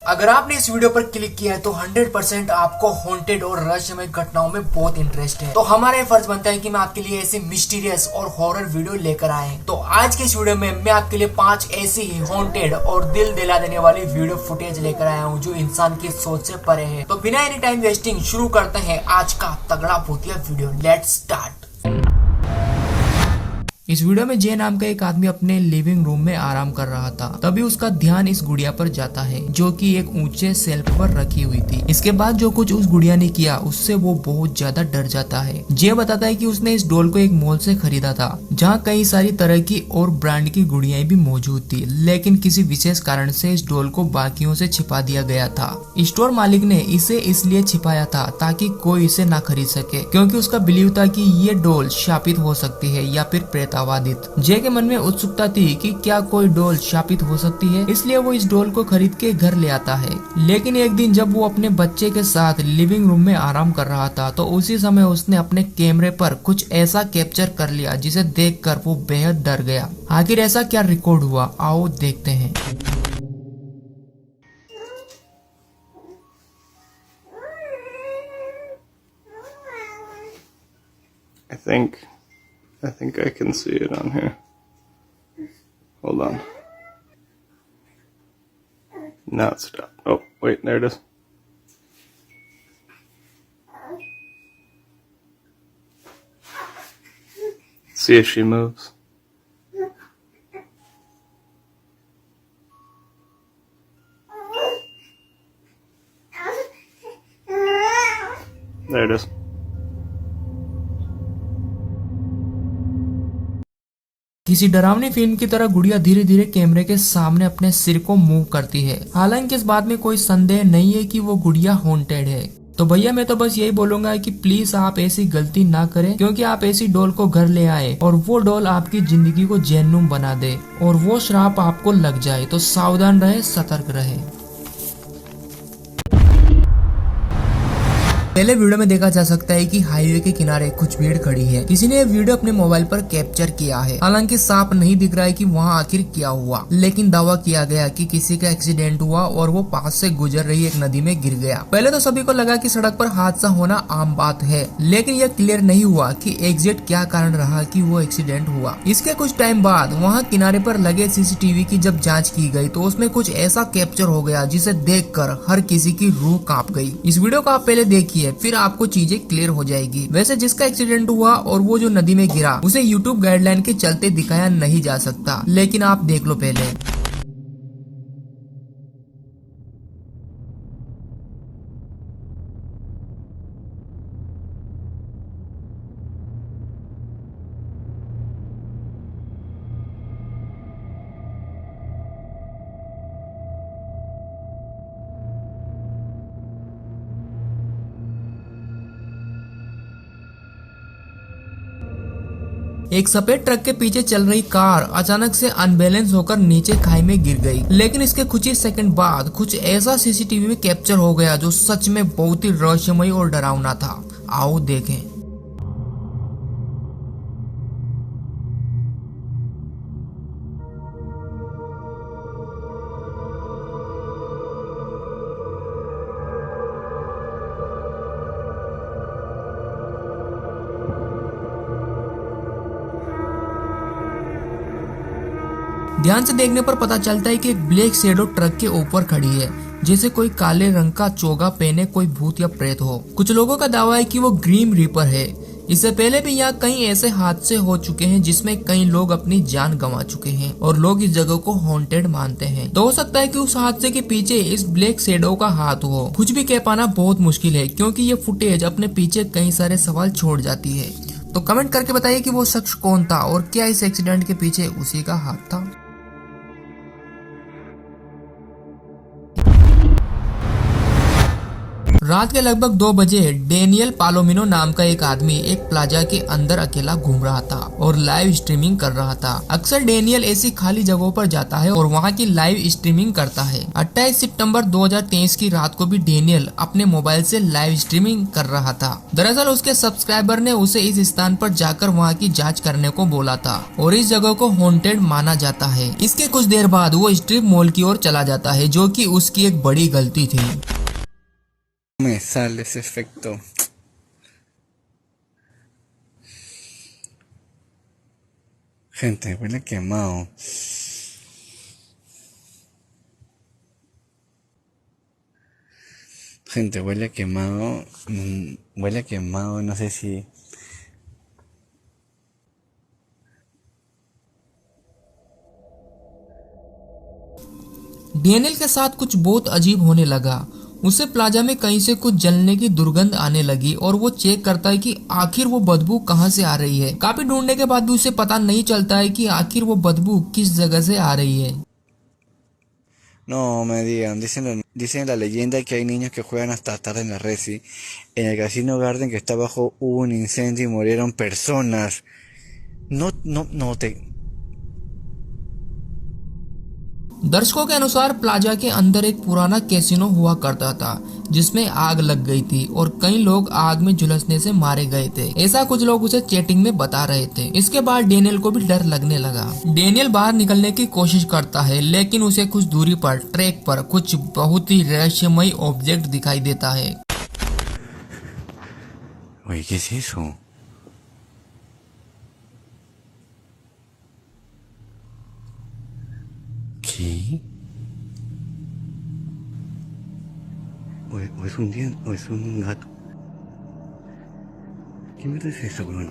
अगर आपने इस वीडियो पर क्लिक किया है तो 100% आपको हॉन्टेड और रहस्यमय घटनाओं में बहुत इंटरेस्ट है। तो हमारा फर्ज बनता है कि मैं आपके लिए ऐसी मिस्टीरियस और हॉरर वीडियो लेकर आए। तो आज के इस वीडियो में मैं आपके लिए 5 ऐसी ही हॉन्टेड और दिल दिला देने वाली वीडियो फुटेज लेकर आया हूँ जो इंसान की सोच से परे है। तो बिना एनी टाइम वेस्टिंग शुरू करते हैं आज का तगड़ा भूतिया वीडियो। Let's start. इस वीडियो में जे नाम का एक आदमी अपने लिविंग रूम में आराम कर रहा था। तभी उसका ध्यान इस गुड़िया पर जाता है जो कि एक ऊंचे शेल्फ पर रखी हुई थी। इसके बाद जो कुछ उस गुड़िया ने किया उससे वो बहुत ज्यादा डर जाता है। जे बताता है कि उसने इस डॉल को एक मॉल से खरीदा था जहाँ कई सारी तरह की और ब्रांड की गुड़ियाएं भी मौजूद थी, लेकिन किसी विशेष कारण से इस डॉल को बाकियों से छिपा दिया गया था। स्टोर मालिक ने इसे इसलिए छिपाया था ताकि कोई इसे ना खरीद सके, क्योंकि उसका बिलीव था कि ये डॉल शापित हो सकती है या फिर प्रेतावादित। जे के मन में उत्सुकता थी कि क्या कोई डॉल शापित हो सकती है, इसलिए वो इस डॉल को खरीद के घर ले आता है। लेकिन एक दिन जब वो अपने बच्चे के साथ लिविंग रूम में आराम कर रहा था तो उसी समय उसने अपने कैमरे पर कुछ ऐसा कैप्चर कर लिया जिसे देखकर वो बेहद डर गया। आखिर ऐसा क्या रिकॉर्ड हुआ, आओ देखते हैं। I think I can see it on here. Hold on. Now it's stopped. Oh, wait, there it is. See if she moves. There it is. किसी डरावनी फिल्म की तरह गुड़िया धीरे धीरे कैमरे के सामने अपने सिर को मूव करती है। हालांकि इस बात में कोई संदेह नहीं है कि वो गुड़िया हॉन्टेड है। तो भैया मैं तो बस यही बोलूंगा कि प्लीज आप ऐसी गलती ना करें, क्योंकि आप ऐसी डॉल को घर ले आए और वो डॉल आपकी जिंदगी को जहन्नुम बना दे और वो श्राप आपको लग जाए। तो सावधान रहे, सतर्क रहे। पहले वीडियो में देखा जा सकता है कि हाईवे के किनारे कुछ भीड़ खड़ी है। किसी ने ये वीडियो अपने मोबाइल पर कैप्चर किया है। हालांकि साफ नहीं दिख रहा है कि वहाँ आखिर क्या हुआ, लेकिन दावा किया गया कि किसी का एक्सीडेंट हुआ और वो पास से गुजर रही एक नदी में गिर गया। पहले तो सभी को लगा कि सड़क पर हादसा होना आम बात है, लेकिन यह क्लियर नहीं हुआ कि एग्जैक्ट क्या कारण रहा कि वो एक्सीडेंट हुआ। इसके कुछ टाइम बाद वहाँ किनारे पर लगे सीसीटीवी की जब जाँच की गयी तो उसमें कुछ ऐसा कैप्चर हो गया जिसे देख कर हर किसी की रूह कांप गयी। इस वीडियो को आप पहले देखिए, फिर आपको चीजें क्लियर हो जाएगी। वैसे जिसका एक्सीडेंट हुआ और वो जो नदी में गिरा उसे यूट्यूब गाइडलाइन के चलते दिखाया नहीं जा सकता, लेकिन आप देख लो पहले। एक सफेद ट्रक के पीछे चल रही कार अचानक से अनबैलेंस होकर नीचे खाई में गिर गई। लेकिन इसके कुछ ही सेकंड बाद कुछ ऐसा सीसीटीवी में कैप्चर हो गया जो सच में बहुत ही रहस्यमय और डरावना था। आओ देखें। ध्यान से देखने पर पता चलता है कि एक ब्लैक शैडो ट्रक के ऊपर खड़ी है, जैसे कोई काले रंग का चोगा पहने कोई भूत या प्रेत हो। कुछ लोगों का दावा है कि वो ग्रीम रीपर है। इससे पहले भी यहाँ कई ऐसे हादसे हो चुके हैं जिसमें कई लोग अपनी जान गंवा चुके हैं और लोग इस जगह को हॉन्टेड मानते हैं। तो हो सकता है कि उस हादसे के पीछे इस ब्लैक शैडो का हाथ हो। कुछ भी कह पाना बहुत मुश्किल है, क्योंकि ये फुटेज अपने पीछे कई सारे सवाल छोड़ जाती है। तो कमेंट करके बताइए कि वो शख्स कौन था और क्या इस एक्सीडेंट के पीछे उसी का हाथ था। रात के लगभग 2 बजे डेनियल पालोमिनो नाम का एक आदमी एक प्लाजा के अंदर अकेला घूम रहा था और लाइव स्ट्रीमिंग कर रहा था। अक्सर डेनियल ऐसी खाली जगहों पर जाता है और वहाँ की लाइव स्ट्रीमिंग करता है। 28 सितंबर 2023 की रात को भी डेनियल अपने मोबाइल से लाइव स्ट्रीमिंग कर रहा था। दरअसल उसके सब्सक्राइबर ने उसे इस स्थान पर जाकर वहाँ की जाँच करने को बोला था और इस जगह को हॉन्टेड माना जाता है। इसके कुछ देर बाद वो स्ट्रिप मॉल की ओर चला जाता है, जो कि उसकी एक बड़ी गलती थी। Me sale ese efecto. Gente, huele quemado. Gente, huele quemado. Huele quemado, no sé si... Daniel के साथ कुछ बहुत अजीब होने लगा। उसे प्लाजा में कहीं से कुछ जलने की दुर्गंध आने लगी और वो चेक करता है कि आखिर वो बदबू कहाँ से आ रही है। काफी ढूंढने के बाद भी उसे पता नहीं चलता है कि आखिर वो बदबू किस जगह से आ रही है। No me digan, dicen la leyenda que hay niños que juegan hasta tarde en la Resi. En el Casino Garden que está abajo hubo un incendio y murieron personas. No te... दर्शकों के अनुसार plaza के अंदर एक पुराना casino हुआ करता था जिसमें आग लग गई थी और कई लोग आग में झुलसने से मारे गए थे। ऐसा कुछ लोग उसे चैटिंग में बता रहे थे। इसके बाद डेनियल को भी डर लगने लगा। डेनियल बाहर निकलने की कोशिश करता है, लेकिन उसे कुछ दूरी पर ट्रैक पर कुछ बहुत ही रहस्यमय ऑब्जेक्ट दिखाई देता है। Oye, ¿qué es eso? ¿Qué? O es un diente, o es un gato. ¿Qué mierda es eso, weón?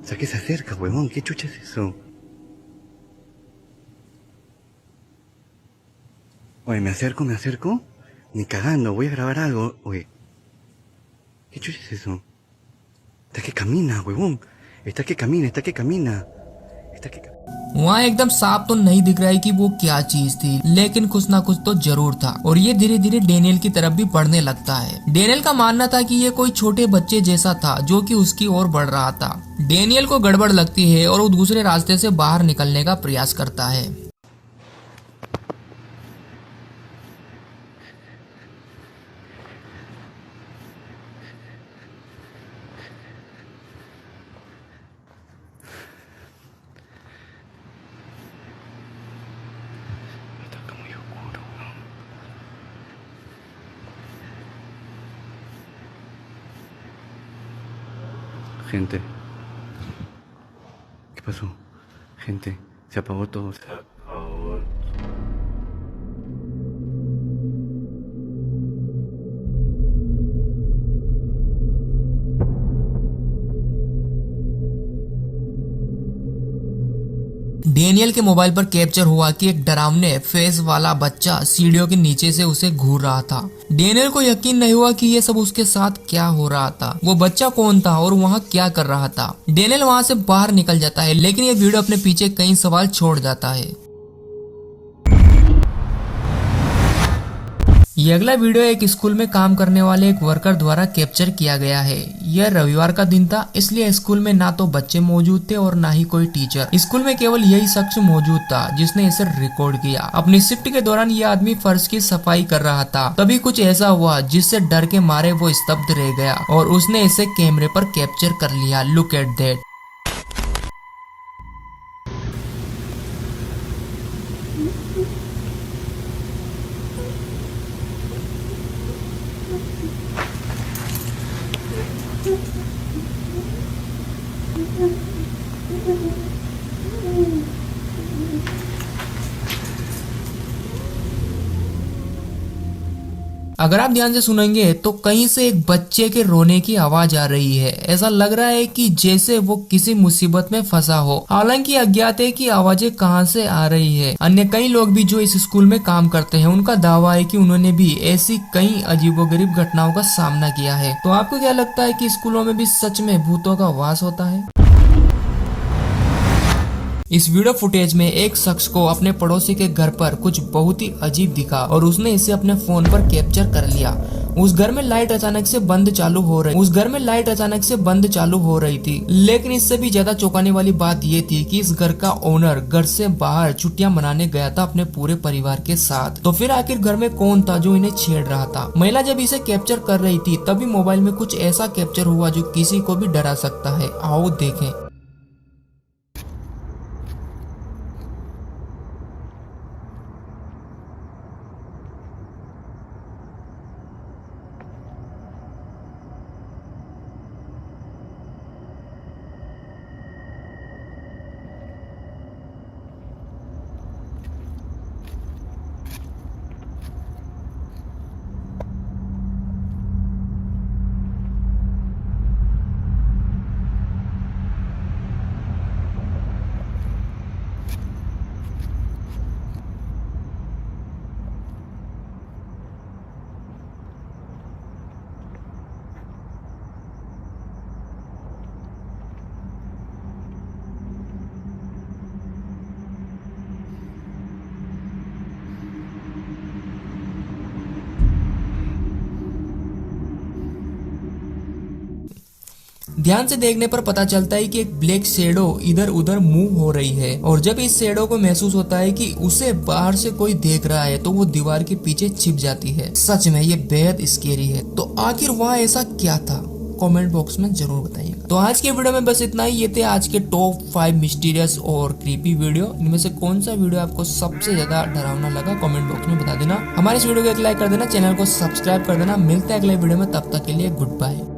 O sea, que se acerca, weón. ¿Qué chucha es eso? Oye, me acerco. Ni cagando, voy a grabar algo. Oye. ¿Qué chucha es eso? Está que camina, huevón. Está que camina. वहाँ एकदम साफ तो नहीं दिख रहा है कि वो क्या चीज थी, लेकिन कुछ ना कुछ तो जरूर था और ये धीरे धीरे डेनियल की तरफ भी बढ़ने लगता है। डेनियल का मानना था कि ये कोई छोटे बच्चे जैसा था जो कि उसकी ओर बढ़ रहा था। डेनियल को गड़बड़ लगती है और वो दूसरे रास्ते से बाहर निकलने का प्रयास करता है। Gente. ¿Qué pasó? Gente, se apagó todo. Daniel के मोबाइल पर कैप्चर हुआ कि एक डरावने फेस वाला बच्चा सीढ़ियों के नीचे से उसे घूर रहा था। डेनियल को यकीन नहीं हुआ कि ये सब उसके साथ क्या हो रहा था, वो बच्चा कौन था और वहाँ क्या कर रहा था। डेनियल वहाँ से बाहर निकल जाता है, लेकिन ये वीडियो अपने पीछे कई सवाल छोड़ जाता है। ये अगला वीडियो एक स्कूल में काम करने वाले एक वर्कर द्वारा कैप्चर किया गया है। यह रविवार का दिन था, इसलिए स्कूल में ना तो बच्चे मौजूद थे और ना ही कोई टीचर। स्कूल में केवल यही शख्स मौजूद था जिसने इसे रिकॉर्ड किया। अपनी शिफ्ट के दौरान यह आदमी फर्श की सफाई कर रहा था। तभी कुछ ऐसा हुआ जिससे डर के मारे वो स्तब्ध रह गया और उसने इसे कैमरे पर कैप्चर कर लिया। Look at that. अगर आप ध्यान से सुनेंगे तो कहीं से एक बच्चे के रोने की आवाज आ रही है। ऐसा लग रहा है कि जैसे वो किसी मुसीबत में फंसा हो। हालांकि अज्ञात है कि आवाजें कहां से आ रही है। अन्य कई लोग भी जो इस स्कूल में काम करते हैं, उनका दावा है कि उन्होंने भी ऐसी कई अजीबोगरीब घटनाओं का सामना किया है। तो आपको क्या लगता है कि स्कूलों में भी सच में भूतों का वास होता है? इस वीडियो फुटेज में एक शख्स को अपने पड़ोसी के घर पर कुछ बहुत ही अजीब दिखा और उसने इसे अपने फोन पर कैप्चर कर लिया। उस घर में लाइट अचानक से बंद चालू हो रही थी। लेकिन इससे भी ज्यादा चौंकाने वाली बात ये थी कि इस घर का ओनर घर से बाहर छुट्टियां मनाने गया था अपने पूरे परिवार के साथ। तो फिर आखिर घर में कौन था जो इन्हें छेड़ रहा था? महिला जब इसे कैप्चर कर रही थी तभी मोबाइल में कुछ ऐसा कैप्चर हुआ जो किसी को भी डरा सकता है। आओ देखें। ध्यान से देखने पर पता चलता है कि एक ब्लैक शेडो इधर उधर मूव हो रही है और जब इस शेडो को महसूस होता है कि उसे बाहर से कोई देख रहा है तो वो दीवार के पीछे छिप जाती है। सच में ये बेहद स्केरी है। तो आखिर वहाँ ऐसा क्या था? कमेंट बॉक्स में जरूर बताइएगा। तो आज के वीडियो में बस इतना ही। ये थे आज के टॉप 5 मिस्टीरियस और क्रीपी वीडियो। इनमें से कौन सा वीडियो आपको सबसे ज्यादा डरावना लगा कमेंट बॉक्स में बता देना। हमारे इस वीडियो को एक लाइक कर देना, चैनल को सब्सक्राइब कर देना। मिलते हैं अगले वीडियो में, तब तक के लिए गुड बाय।